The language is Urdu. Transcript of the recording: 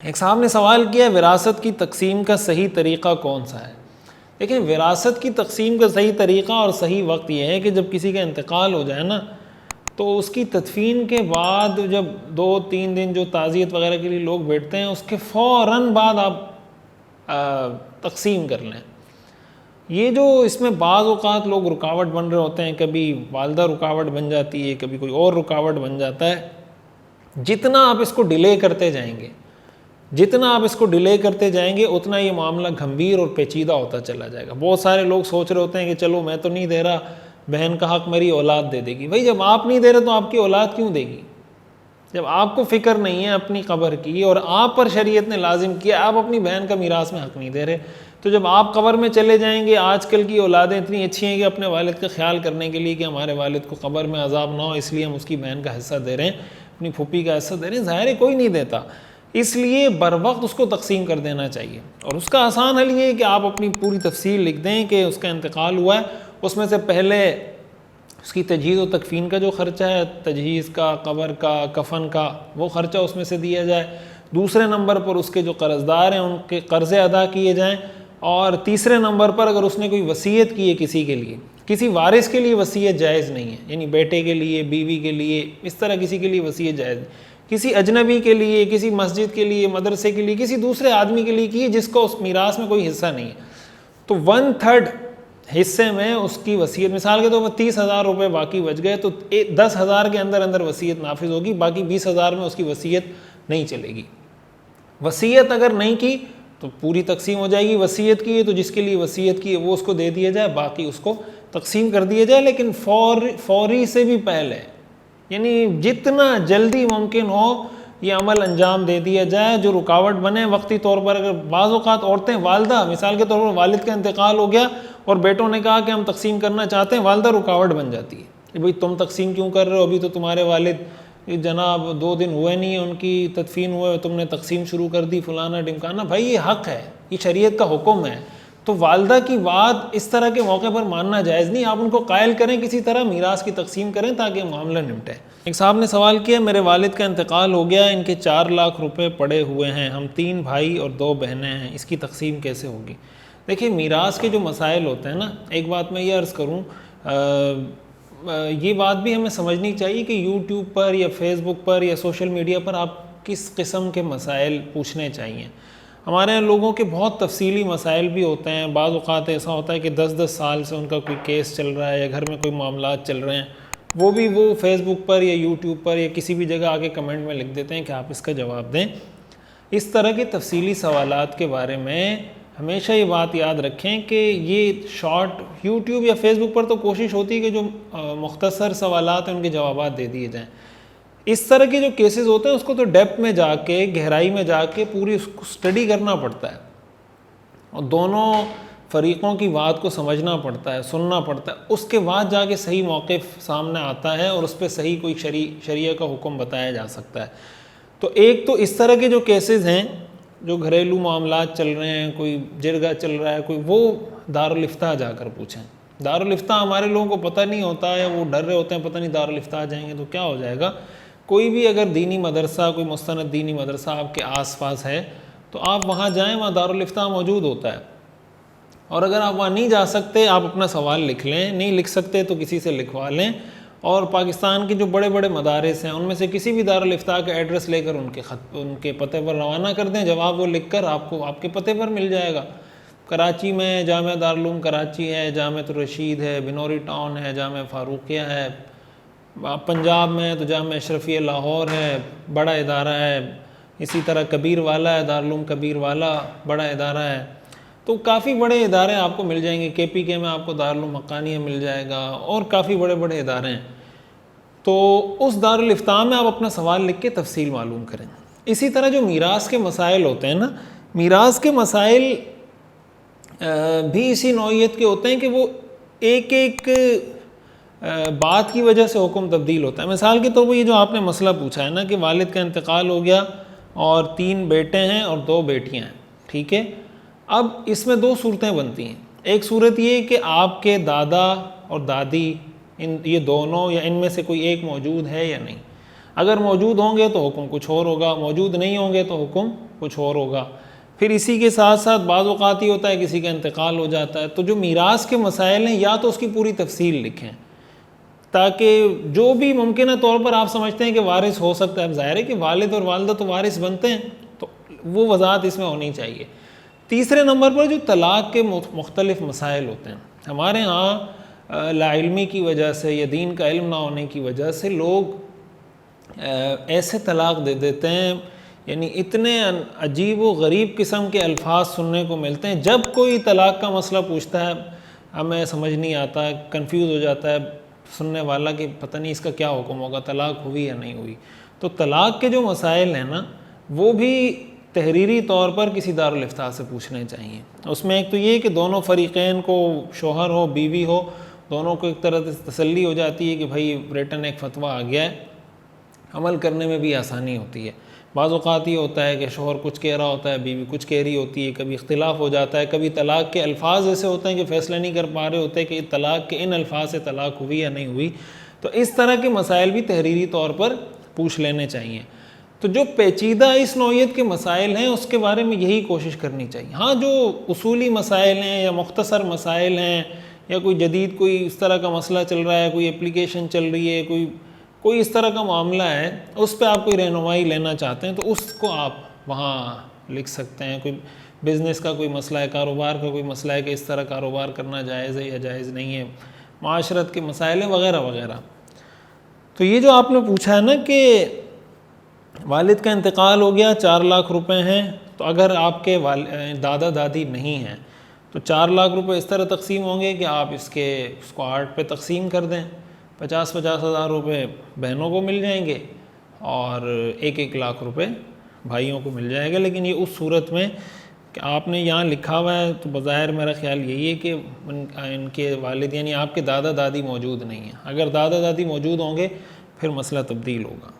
ایک صاحب نے سوال کیا وراثت کی تقسیم کا صحیح طریقہ کون سا ہے؟ دیکھیں وراثت کی تقسیم کا صحیح طریقہ اور صحیح وقت یہ ہے کہ جب کسی کا انتقال ہو جائے نا تو اس کی تدفین کے بعد جب 2-3 دن جو تعزیت وغیرہ کے لیے لوگ بیٹھتے ہیں اس کے فوراً بعد آپ تقسیم کر لیں۔ یہ جو اس میں بعض اوقات لوگ رکاوٹ بن رہے ہوتے ہیں، کبھی والدہ رکاوٹ بن جاتی ہے، کبھی کوئی اور رکاوٹ بن جاتا ہے، جتنا آپ اس کو ڈیلے کرتے جائیں گے اتنا یہ معاملہ گھمبیر اور پیچیدہ ہوتا چلا جائے گا۔ بہت سارے لوگ سوچ رہے ہوتے ہیں کہ چلو میں تو نہیں دے رہا، بہن کا حق میری اولاد دے دے گی۔ بھائی جب آپ نہیں دے رہے تو آپ کی اولاد کیوں دے گی؟ جب آپ کو فکر نہیں ہے اپنی قبر کی اور آپ پر شریعت نے لازم کیا آپ اپنی بہن کا میراث میں حق نہیں دے رہے، تو جب آپ قبر میں چلے جائیں گے، آج کل کی اولادیں اتنی اچھی ہیں کہ اپنے والد کا خیال کرنے کے لیے کہ ہمارے والد کو قبر میں عذاب نہ ہو اس لیے ہم اس کی بہن کا حصہ دے رہے ہیں، اپنی پھوپھی کا حصہ دے رہے ہیں۔ ظاہر ہے کوئی نہیں دیتا، اس لیے بر وقت اس کو تقسیم کر دینا چاہیے۔ اور اس کا آسان حل یہ ہے کہ آپ اپنی پوری تفصیل لکھ دیں کہ اس کا انتقال ہوا ہے، اس میں سے پہلے اس کی تجہیز و تکفین کا جو خرچہ ہے، تجہیز کا، قبر کا، کفن کا، وہ خرچہ اس میں سے دیا جائے۔ دوسرے نمبر پر اس کے جو قرض دار ہیں ان کے قرضے ادا کیے جائیں، اور تیسرے نمبر پر اگر اس نے کوئی وصیت کی ہے کسی کے لیے، کسی وارث کے لیے وصیت جائز نہیں ہے، یعنی بیٹے کے لیے، بیوی کے لیے، اس طرح کسی کے لیے وصیت جائز نہیں، کسی اجنبی کے لیے، کسی مسجد کے لیے، مدرسے کے لیے، کسی دوسرے آدمی کے لیے کی ہے جس کو اس میراث میں کوئی حصہ نہیں ہے، تو 1/3 حصے میں اس کی وصیت، مثال کے طور پر 30,000 روپے باقی بچ گئے تو 10,000 کے اندر وصیت نافذ ہوگی، باقی 20,000 میں اس کی وصیت نہیں چلے گی۔ وصیت اگر نہیں کی تو پوری تقسیم ہو جائے گی، وصیت کی ہے تو جس کے لیے وصیت کی ہے وہ اس کو دے دیا جائے، باقی اس کو تقسیم کر دیا جائے، لیکن فوری سے بھی پہلے، یعنی جتنا جلدی ممکن ہو یہ عمل انجام دے دیا جائے۔ جو رکاوٹ بنے وقتی طور پر، اگر بعض اوقات عورتیں، والدہ مثال کے طور پر والد کا انتقال ہو گیا اور بیٹوں نے کہا کہ ہم تقسیم کرنا چاہتے ہیں، والدہ رکاوٹ بن جاتی ہے کہ بھئی تم تقسیم کیوں کر رہے ہو، ابھی تو تمہارے والد جناب 2 دن ہوئے نہیں ہیں ان کی تدفین ہوئے، تم نے تقسیم شروع کر دی، فلانا ڈمکانا۔ بھائی یہ حق ہے، یہ شریعت کا حکم ہے، تو والدہ کی بات اس طرح کے موقع پر ماننا جائز نہیں، آپ ان کو قائل کریں، کسی طرح میراث کی تقسیم کریں تاکہ معاملہ نمٹے۔ ایک صاحب نے سوال کیا میرے والد کا انتقال ہو گیا، ان کے 4 لاکھ روپے پڑے ہوئے ہیں، ہم 3 بھائی اور 2 بہنیں ہیں، اس کی تقسیم کیسے ہوگی؟ دیکھیں میراث کے جو مسائل ہوتے ہیں نا، ایک بات میں یہ عرض کروں، یہ بات بھی ہمیں سمجھنی چاہیے کہ یوٹیوب پر یا فیس بک پر یا سوشل میڈیا پر آپ کس قسم کے مسائل پوچھنے چاہیے۔ ہمارے یہاں لوگوں کے بہت تفصیلی مسائل بھی ہوتے ہیں، بعض اوقات ایسا ہوتا ہے کہ 10 سال سے ان کا کوئی کیس چل رہا ہے یا گھر میں کوئی معاملات چل رہے ہیں، وہ بھی وہ فیس بک پر یا یوٹیوب پر یا کسی بھی جگہ آگے کمنٹ میں لکھ دیتے ہیں کہ آپ اس کا جواب دیں۔ اس طرح کے تفصیلی سوالات کے بارے میں ہمیشہ یہ بات یاد رکھیں کہ یہ شارٹ یوٹیوب یا فیس بک پر تو کوشش ہوتی ہے کہ جو مختصر سوالات ہیں ان کے جوابات دے دیے جائیں۔ اس طرح کے جو کیسز ہوتے ہیں اس کو تو ڈیپتھ میں جا کے، گہرائی میں جا کے پوری اس کو اسٹڈی کرنا پڑتا ہے، اور دونوں فریقوں کی بات کو سمجھنا پڑتا ہے، سننا پڑتا ہے، اس کے بعد جا کے صحیح موقف سامنے آتا ہے اور اس پہ صحیح کوئی شریعہ کا حکم بتایا جا سکتا ہے۔ تو ایک تو اس طرح کے جو کیسز ہیں، جو گھریلو معاملات چل رہے ہیں، کوئی جرگہ چل رہا ہے کوئی، وہ دارالفتاء جا کر پوچھیں۔ دارالفتاء ہمارے لوگوں کو پتہ نہیں ہوتا ہے، وہ ڈر رہے ہوتے ہیں پتہ نہیں دارالفتاء جائیں گے تو کیا ہو جائے گا۔ کوئی بھی اگر دینی مدرسہ، کوئی مستند دینی مدرسہ آپ کے آس پاس ہے تو آپ وہاں جائیں، وہاں دارالفتاء موجود ہوتا ہے، اور اگر آپ وہاں نہیں جا سکتے آپ اپنا سوال لکھ لیں، نہیں لکھ سکتے تو کسی سے لکھوا لیں، اور پاکستان کے جو بڑے بڑے مدارس ہیں ان میں سے کسی بھی دارالفتاء کا ایڈریس لے کر ان کے پتے پر روانہ کر دیں، جواب وہ لکھ کر آپ کو آپ کے پتے پر مل جائے گا۔ کراچی میں جامعہ دارالعلوم کراچی ہے، جامعہ الرشید ہے، بنوری ٹاؤن ہے، جامعہ فاروقیہ ہے، پنجاب میں تو جامعہ اشرفیہ لاہور ہے، بڑا ادارہ ہے، اسی طرح کبیر والا ہے، دارالعلوم کبیر والا بڑا ادارہ ہے، تو کافی بڑے ادارے آپ کو مل جائیں گے۔ KPK میں آپ کو دارالعلوم حقانیہ مل جائے گا، اور کافی بڑے بڑے ادارے ہیں، تو اس دارالفتاء میں آپ اپنا سوال لکھ کے تفصیل معلوم کریں۔ اسی طرح جو میراث کے مسائل ہوتے ہیں نا، میراث کے مسائل بھی اسی نوعیت کے ہوتے ہیں کہ وہ ایک ایک بات کی وجہ سے حکم تبدیل ہوتا ہے۔ مثال کے طور پر یہ جو آپ نے مسئلہ پوچھا ہے نا کہ والد کا انتقال ہو گیا اور 3 بیٹے ہیں اور 2 بیٹیاں ہیں، ٹھیک ہے، اب اس میں 2 صورتیں بنتی ہیں۔ ایک صورت یہ کہ آپ کے دادا اور دادی یہ دونوں یا ان میں سے کوئی ایک موجود ہے یا نہیں، اگر موجود ہوں گے تو حکم کچھ اور ہوگا، موجود نہیں ہوں گے تو حکم کچھ اور ہوگا. پھر اسی کے ساتھ ساتھ بعض اوقات ہی ہوتا ہے کسی کا انتقال ہو جاتا ہے. تو جو میراث کے مسائل ہیں یا تو اس کی پوری تفصیل لکھیں تاکہ جو بھی ممکنہ طور پر آپ سمجھتے ہیں کہ وارث ہو سکتا ہے. اب ظاہر ہے کہ والد اور والدہ تو وارث بنتے ہیں, تو وہ وضاحت اس میں ہونی چاہیے. تیسرے نمبر پر جو طلاق کے مختلف مسائل ہوتے ہیں, ہمارے ہاں لا علمی کی وجہ سے یا دین کا علم نہ ہونے کی وجہ سے لوگ ایسے طلاق دے دیتے ہیں, یعنی اتنے عجیب و غریب قسم کے الفاظ سننے کو ملتے ہیں. جب کوئی طلاق کا مسئلہ پوچھتا ہے ہمیں سمجھ نہیں آتا, کنفیوز ہو جاتا ہے سننے والا کہ پتہ نہیں اس کا کیا حکم ہوگا, طلاق ہوئی یا نہیں ہوئی. تو طلاق کے جو مسائل ہیں نا وہ بھی تحریری طور پر کسی دارالافتاء سے پوچھنے چاہیے. اس میں ایک تو یہ کہ دونوں فریقین کو, شوہر ہو بیوی ہو, دونوں کو ایک طرح سے تسلی ہو جاتی ہے کہ بھائی ریٹن ایک فتویٰ آ گیا ہے, عمل کرنے میں بھی آسانی ہوتی ہے. بعض اوقات یہ ہوتا ہے کہ شوہر کچھ کہہ رہا ہوتا ہے, بیوی کچھ کہہ رہی ہوتی ہے, کبھی اختلاف ہو جاتا ہے, کبھی طلاق کے الفاظ ایسے ہوتے ہیں کہ فیصلہ نہیں کر پا رہے ہوتے کہ طلاق کے ان الفاظ سے طلاق ہوئی یا نہیں ہوئی. تو اس طرح کے مسائل بھی تحریری طور پر پوچھ لینے چاہیے. تو جو پیچیدہ اس نوعیت کے مسائل ہیں اس کے بارے میں یہی کوشش کرنی چاہیے. ہاں جو اصولی مسائل ہیں یا مختصر مسائل ہیں یا کوئی جدید کوئی اس طرح کا مسئلہ چل رہا ہے, کوئی اپلیکیشن چل رہی ہے, کوئی اس طرح کا معاملہ ہے, اس پہ آپ کوئی رہنمائی لینا چاہتے ہیں تو اس کو آپ وہاں لکھ سکتے ہیں. کوئی بزنس کا کوئی مسئلہ ہے, کاروبار کا کوئی مسئلہ ہے کہ اس طرح کاروبار کرنا جائز ہے یا جائز نہیں ہے, معاشرت کے مسائل ہیں وغیرہ وغیرہ. تو یہ جو آپ نے پوچھا ہے نا کہ والد کا انتقال ہو گیا, 4 لاکھ روپے ہیں, تو اگر آپ کے دادا دادی نہیں ہیں تو 4 لاکھ روپے اس طرح تقسیم ہوں گے کہ آپ اس کو 8 پہ تقسیم کر دیں. 50,000 روپے بہنوں کو مل جائیں گے اور 1 لاکھ روپے بھائیوں کو مل جائے گا. لیکن یہ اس صورت میں کہ آپ نے یہاں لکھا ہوا ہے تو بظاہر میرا خیال یہی ہے کہ ان کے والد یعنی آپ کے دادا دادی موجود نہیں ہیں. اگر دادا دادی موجود ہوں گے پھر مسئلہ تبدیل ہوگا.